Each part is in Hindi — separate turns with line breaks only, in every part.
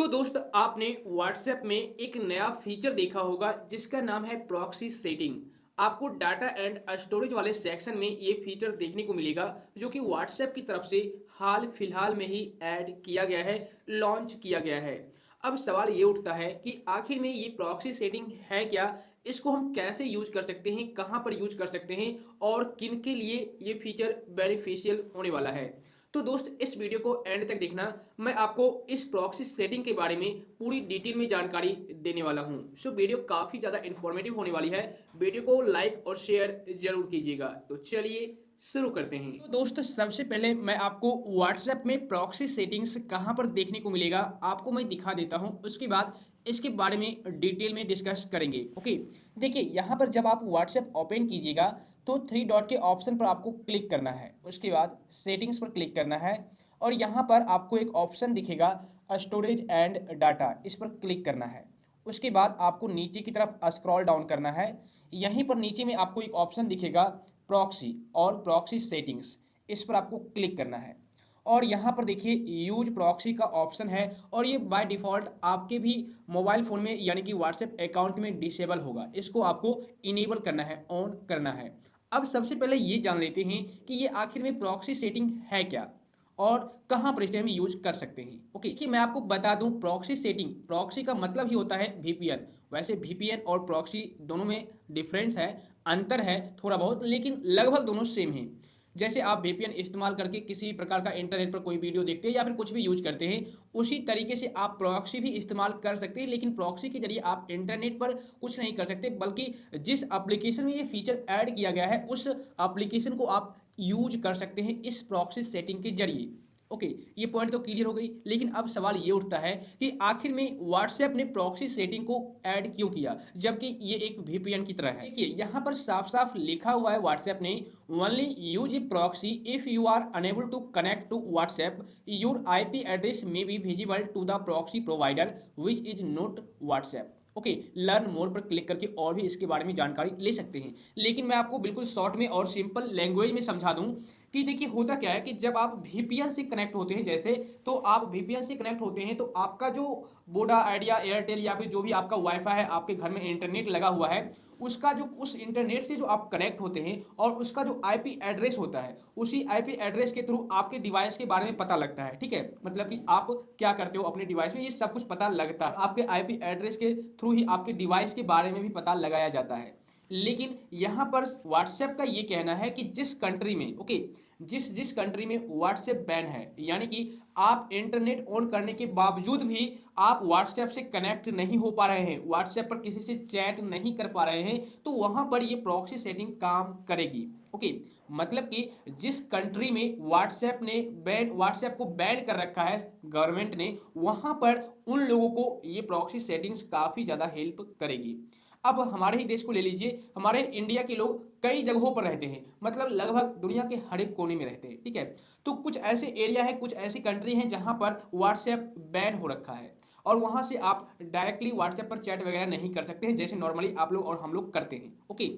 तो दोस्त आपने व्हाट्सएप में एक नया फीचर देखा होगा जिसका नाम है प्रॉक्सी सेटिंग। आपको डाटा एंड स्टोरेज वाले सेक्शन में ये फीचर देखने को मिलेगा जो कि व्हाट्सएप की तरफ से हाल फिलहाल में ही ऐड किया गया है, लॉन्च किया गया है। अब सवाल ये उठता है कि आखिर में ये प्रॉक्सी सेटिंग है क्या, इसको हम कैसे यूज कर सकते हैं, कहां पर यूज कर सकते हैं और किन के लिए ये फीचर बेनिफिशियल होने वाला है। तो दोस्त इस वीडियो को एंड तक देखना। मैं आपको इस प्रॉक्सी सेटिंग के बारे में पूरी डिटेल में जानकारी देने वाला हूं। सो वीडियो काफी ज्यादा इंफॉर्मेटिव होने वाली है। वीडियो को लाइक और शेयर जरूर कीजिएगा। तो चलिए शुरू करते हैं। तो दोस्तों सबसे पहले मैं आपको व्हाट्सएप में प्रॉक्सी सेटिंग्स कहां पर देखने को मिलेगा आपको मैं दिखा देता हूं, उसके बाद इसके बारे में डिटेल में डिस्कस करेंगे। ओके, देखिए यहां पर जब आप व्हाट्सएप ओपन कीजिएगा तो थ्री डॉट के ऑप्शन पर आपको क्लिक करना है, उसके बाद सेटिंग्स पर क्लिक करना है और यहाँ पर आपको एक ऑप्शन दिखेगा स्टोरेज एंड डाटा, इस पर क्लिक करना है। उसके बाद आपको नीचे की तरफ स्क्रॉल डाउन करना है। यहीं पर नीचे में आपको एक ऑप्शन दिखेगा प्रॉक्सी और प्रॉक्सी सेटिंग्स, इस पर आपको क्लिक करना है और यहाँ पर देखिए यूज प्रॉक्सी का ऑप्शन है और ये बाय डिफ़ॉल्ट आपके भी मोबाइल फ़ोन में यानी कि व्हाट्सएप अकाउंट में डिसेबल होगा। इसको आपको इनेबल करना है, ऑन करना है। अब सबसे पहले ये जान लेते हैं कि ये आखिर में प्रॉक्सी सेटिंग है क्या और कहाँ पर इसे हम यूज कर सकते हैं। ओके, कि मैं आपको बता दूं प्रॉक्सी सेटिंग, प्रॉक्सी का मतलब ही होता है वीपीएन। वैसे वीपीएन और प्रॉक्सी दोनों में डिफरेंस है, अंतर है थोड़ा बहुत, लेकिन लगभग दोनों सेम हैं। जैसे आप वीपीएन इस्तेमाल करके किसी प्रकार का इंटरनेट पर कोई वीडियो देखते हैं या फिर कुछ भी यूज करते हैं, उसी तरीके से आप प्रॉक्सी भी इस्तेमाल कर सकते हैं। लेकिन प्रॉक्सी के जरिए आप इंटरनेट पर कुछ नहीं कर सकते, बल्कि जिस एप्लीकेशन में ये फीचर ऐड किया गया है उस एप्लीकेशन को आप यूज कर सकते हैं इस प्रॉक्सी सेटिंग के जरिए। ओके, ये पॉइंट तो क्लियर हो गई। लेकिन अब सवाल ये उठता है कि आखिर में व्हाट्सएप ने प्रॉक्सी सेटिंग को ऐड क्यों किया जबकि ये एक वीपीएन की तरह है। देखिए यहाँ पर साफ साफ लिखा हुआ है व्हाट्सएप ने only use a proxy if you are unable to connect to WhatsApp your IP address may be visible to the proxy provider which is not WhatsApp. Okay, learn more पर क्लिक करके और भी इसके बारे में जानकारी ले सकते हैं। लेकिन मैं आपको बिल्कुल शॉर्ट में और सिंपल लैंग्वेज में समझा दूं कि देखिए होता क्या है कि जब आप वीपीएन से कनेक्ट होते हैं, जैसे तो आप वीपीएन से कनेक्ट होते हैं तो आपका जो वोडा आइडिया एयरटेल या फिर जो भी आपका वाईफाई है, आपके घर में इंटरनेट लगा हुआ है, उसका जो उस इंटरनेट से जो आप कनेक्ट होते हैं और उसका जो आईपी एड्रेस होता है, उसी आईपी एड्रेस के थ्रू आपके डिवाइस के बारे में पता लगता है। ठीक है, मतलब कि आप क्या करते हो अपने डिवाइस में, ये सब कुछ पता लगता है। आपके आईपी एड्रेस के थ्रू ही आपके डिवाइस के बारे में भी पता लगाया जाता है। लेकिन यहां पर व्हाट्सएप का ये कहना है कि जिस कंट्री में, ओके, जिस जिस कंट्री में व्हाट्सएप बैन है, यानी कि आप इंटरनेट ऑन करने के बावजूद भी आप व्हाट्सएप से कनेक्ट नहीं हो पा रहे हैं, व्हाट्सएप पर किसी से चैट नहीं कर पा रहे हैं, तो वहां पर ये प्रॉक्सी सेटिंग काम करेगी। ओके, मतलब कि जिस कंट्री में व्हाट्सएप को बैन कर रखा है गवर्नमेंट ने, वहां पर उन लोगों को ये प्रॉक्सी सेटिंग्स काफी ज्यादा हेल्प करेगी। अब हमारे ही देश को ले लीजिए, हमारे इंडिया के लोग कई जगहों पर रहते हैं, मतलब लगभग दुनिया के हर एक कोने में रहते हैं। ठीक है, तो कुछ ऐसे एरिया है, कुछ ऐसी कंट्री हैं जहां पर व्हाट्सएप बैन हो रखा है और वहां से आप डायरेक्टली व्हाट्सएप पर चैट वगैरह नहीं कर सकते हैं जैसे नॉर्मली आप लोग और हम लोग करते हैं। ओके,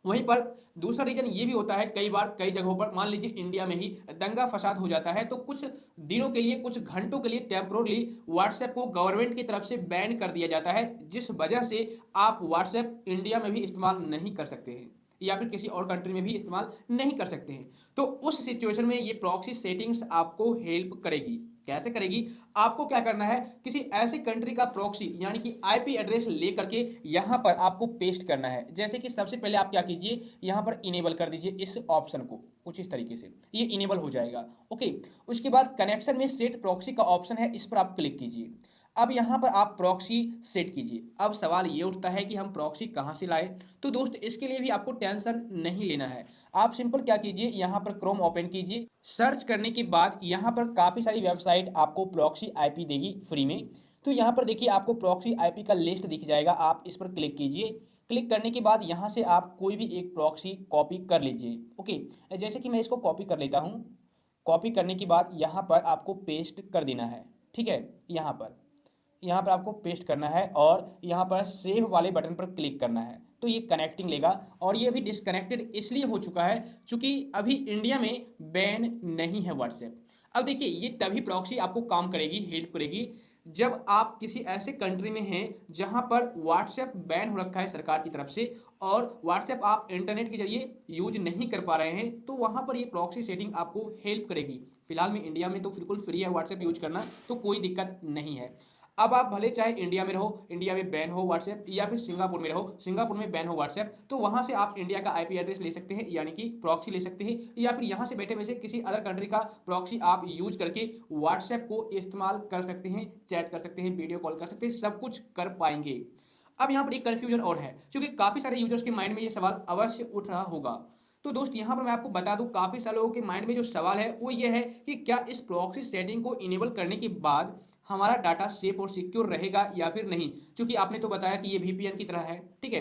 वहीं पर दूसरा रीजन ये भी होता है, कई बार कई जगहों पर मान लीजिए इंडिया में ही दंगा फसाद हो जाता है तो कुछ दिनों के लिए, कुछ घंटों के लिए टेम्पोरली व्हाट्सएप को गवर्नमेंट की तरफ से बैन कर दिया जाता है, जिस वजह से आप व्हाट्सएप इंडिया में भी इस्तेमाल नहीं कर सकते हैं या फिर किसी और कंट्री में भी इस्तेमाल नहीं कर सकते हैं। तो उस सिचुएशन में ये प्रॉक्सी सेटिंग्स आपको हेल्प करेगी। कैसे करेगी? आपको क्या करना है, किसी ऐसी कंट्री का प्रॉक्सी यानी कि आईपी एड्रेस लेकर के यहां पर आपको पेस्ट करना है। जैसे कि सबसे पहले आप क्या कीजिए, यहां पर इनेबल कर दीजिए इस ऑप्शन को, कुछ इस तरीके से ये इनेबल हो जाएगा। ओके, उसके बाद कनेक्शन में सेट प्रॉक्सी का ऑप्शन है, इस पर आप क्लिक कीजिए। अब यहां पर आप प्रॉक्सी सेट कीजिए। अब सवाल ये उठता है कि हम प्रॉक्सी कहां से लाए, तो दोस्त इसके लिए भी आपको टेंशन नहीं लेना है। आप सिंपल क्या कीजिए, यहां पर क्रोम ओपन कीजिए, सर्च करने के बाद यहां पर काफी सारी वेबसाइट आपको प्रॉक्सी आईपी देगी फ्री में। तो यहां पर देखिए आपको प्रॉक्सी आईपी का लिस्ट दिख जाएगा, आप इस पर क्लिक कीजिए। क्लिक करने के बाद यहां से आप कोई भी एक प्रॉक्सी कॉपी कर लीजिए। ओके, जैसे कि मैं इसको कॉपी कर लेता हूं। कॉपी करने के बाद यहां पर आपको पेस्ट कर देना है। ठीक है, यहाँ पर आपको पेस्ट करना है और यहाँ पर सेव वाले बटन पर क्लिक करना है। तो ये कनेक्टिंग लेगा और ये अभी डिसकनेक्टेड इसलिए हो चुका है क्योंकि अभी इंडिया में बैन नहीं है व्हाट्सएप। अब देखिए ये तभी प्रॉक्सी आपको काम करेगी, हेल्प करेगी जब आप किसी ऐसे कंट्री में हैं जहां पर व्हाट्सएप बैन हो रखा है सरकार की तरफ से और व्हाट्सएप आप इंटरनेट के जरिए यूज नहीं कर पा रहे हैं, तो वहां पर ये प्रॉक्सी सेटिंग आपको हेल्प करेगी। फिलहाल में इंडिया में तो बिल्कुल फ्री है व्हाट्सएप यूज करना, तो कोई दिक्कत नहीं है। अब आप भले चाहे इंडिया में रहो, इंडिया में बैन हो व्हाट्सएप, या फिर सिंगापुर में रहो, सिंगापुर में बैन हो व्हाट्सएप, तो वहां से आप इंडिया का आईपी एड्रेस ले सकते हैं, यानी कि प्रॉक्सी ले सकते हैं, या फिर यहां से बैठे बैठे किसी अदर कंट्री का प्रॉक्सी आप यूज करके व्हाट्सएप को इस्तेमाल कर सकते हैं, चैट कर सकते हैं, वीडियो कॉल कर सकते हैं, सब कुछ कर पाएंगे। अब यहाँ पर एक कंफ्यूजन और है, क्योंकि काफी सारे यूजर्स के माइंड में ये सवाल अवश्य उठ रहा होगा। तो दोस्त यहाँ पर मैं आपको बता दूं, काफी सारे लोगों के माइंड में जो सवाल है वो ये है कि क्या इस प्रॉक्सी सेटिंग को इनेबल करने के बाद हमारा डाटा सेफ और सिक्योर रहेगा या फिर नहीं, क्योंकि आपने तो बताया कि ये वीपीएन की तरह है, ठीक है।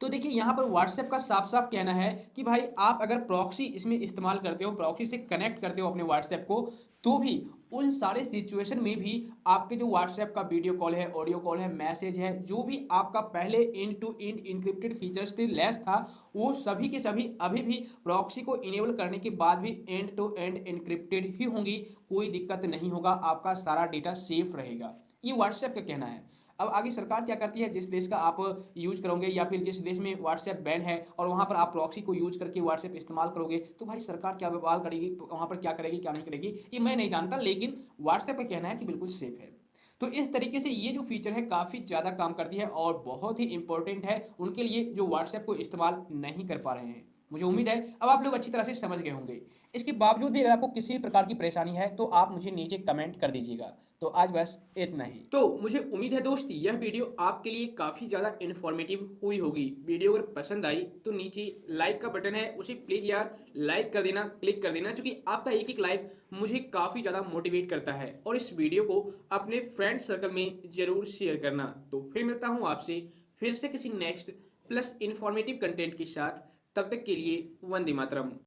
तो देखिए यहाँ पर व्हाट्सएप का साफ साफ कहना है कि भाई आप अगर प्रॉक्सी इसमें इस्तेमाल करते हो, प्रॉक्सी से कनेक्ट करते हो अपने व्हाट्सएप को, तो भी उन सारे सिचुएशन में भी आपके जो व्हाट्सएप का वीडियो कॉल है, ऑडियो कॉल है, मैसेज है, जो भी आपका पहले end to end encrypted features से लैस था, वो सभी के सभी अभी भी प्रॉक्सी को इनेबल करने के बाद भी एंड टू एंड इंक्रिप्टेड ही होंगी। कोई दिक्कत नहीं होगा, आपका सारा डेटा सेफ रहेगा। ये व्हाट्सएप का कहना है। अब आगे सरकार क्या करती है, जिस देश का आप यूज करोगे या फिर जिस देश में व्हाट्सएप बैन है और वहां पर आप प्रॉक्सी को यूज करके व्हाट्सएप इस्तेमाल करोगे, तो भाई सरकार क्या बवाल करेगी, वहां पर क्या करेगी क्या नहीं करेगी, ये मैं नहीं जानता, लेकिन व्हाट्सएप का कहना है कि बिल्कुल सेफ है। तो इस तरीके से ये जो फीचर है काफी ज्यादा काम करती है और बहुत ही इंपॉर्टेंट है उनके लिए जो व्हाट्सएप को इस्तेमाल नहीं कर पा रहे हैं। मुझे उम्मीद है अब आप लोग अच्छी तरह से समझ गए होंगे। इसके बावजूद भी अगर आपको किसी भी प्रकार की परेशानी है तो आप मुझे नीचे कमेंट कर दीजिएगा। तो आज बस इतना ही। तो मुझे उम्मीद है दोस्त यह वीडियो आपके लिए काफ़ी ज़्यादा इन्फॉर्मेटिव हुई होगी। वीडियो अगर पसंद आई तो नीचे लाइक का बटन है, उसे प्लीज़ यार लाइक कर देना, क्लिक कर देना, क्योंकि आपका एक एक लाइक मुझे काफ़ी ज़्यादा मोटिवेट करता है। और इस वीडियो को अपने फ्रेंड सर्कल में ज़रूर शेयर करना। तो फिर मिलता हूँ आपसे फिर से किसी नेक्स्ट प्लस इन्फॉर्मेटिव कंटेंट के साथ। तब तक के लिए वंदे मातरम।